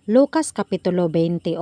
Lucas Kapitulo 21.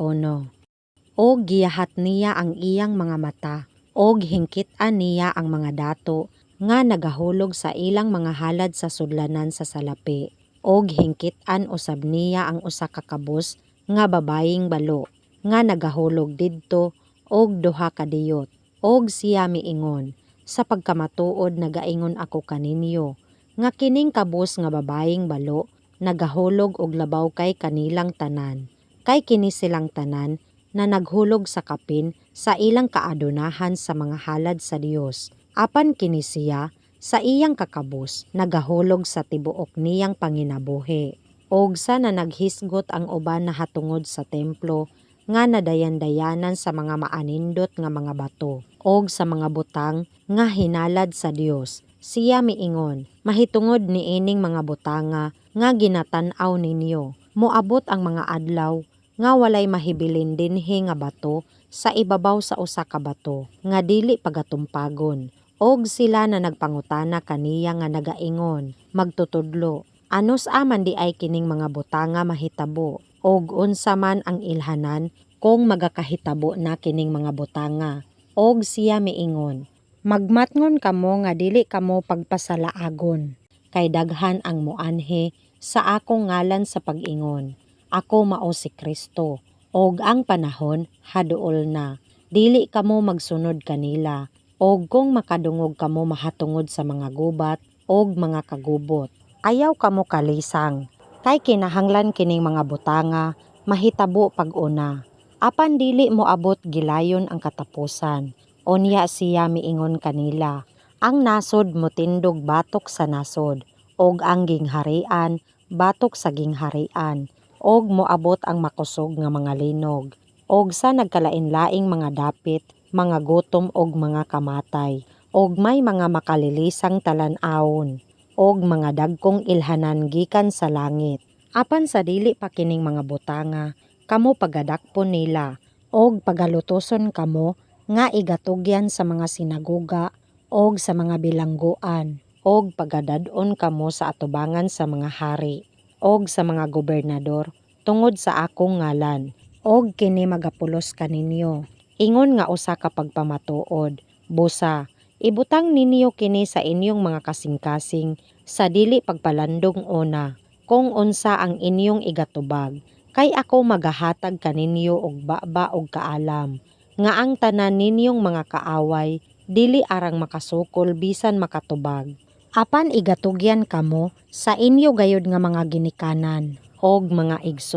Og giyahat niya ang iyang mga mata, og hingkit-an niya ang mga dato, nga nagahulog sa ilang mga halad sa sudlanan sa salapi. Og hingkit-an usab niya ang usa ka kabus, nga babayeng balo, nga nagahulog didto, og duha ka diyot. Og siya miingon, sa pagkamatuod nagaingon ako kaninyo, nga kining kabus nga babayeng balo, nagahulog og labaw kay kanilang tanan. Kay kini silang tanan na naghulog sa kapin sa ilang kaadunahan sa mga halad sa Dios. Apan kini siya sa iyang kakabus nagahulog sa tibuok niyang panginabuhi. Og sa na naghisgot ang uban na hatungod sa templo nga nadayan-dayanan sa mga maanindot nga mga bato og sa mga butang nga hinalad sa Dios. Siya miingon, mahitungod ni ining mga butanga nga ginatan-aw ninyo. Moabot ang mga adlaw nga walay mahibilin dinhi nga bato sa ibabaw sa usa ka bato nga dili pagatumpagon. Og sila na nagpangutana kaniya nga nagaingon, magtutudlo, anos aman di ay kining mga butanga mahitabo og unsa man ang ilhanan kung magakahitabo na kining mga butanga. Og siya miingon, magmatngon kamo nga dili kamo pagpasalaagon, kay daghan ang moanhi sa akong ngalan sa pag-ingon. Ako mao si Kristo, og ang panahon haduol na. Dili kamo magsunod kanila, og kung makadungog kamo mahatungod sa mga gubat og mga kagubot. Ayaw kamo kalisang, kay kinahanglan kining mga butanga mahitabo pag-una. Apan dili mo abot gilayon ang katapusan. Unya siya miingon kanila, ang nasod motindog batok sa nasod, og ang gingharian batok sa gingharian, og moabot ang makusog nga mga linog, og sa nagkalain-laing mga dapit, mga gutom og mga kamatay, og may mga makalilisang talan-awon, og mga dagkong ilhanan gikan sa langit. Apan sa dili pa kining mga butanga, kamo pagadakpon nila, og pagalutoson kamo nga igatugyan sa mga sinagoga og sa mga bilangguan, og pagadadon kamo sa atubangan sa mga hari og sa mga gobernador tungod sa akong ngalan, og kini magapulos kaninyo. Ingon nga usa ka pagpamatuod, busa, ibutang ninyo kini sa inyong mga kasing-kasing sa dili pagpalandong una, kung unsa ang inyong igatubag, kay ako magahatag kaninyo og baba og kaalam, nga ang tanan ninyong mga kaaway dili arang makasukol bisan makatubag. Apan igatugyan kamo sa inyo gayud nga mga ginikanan og mga igso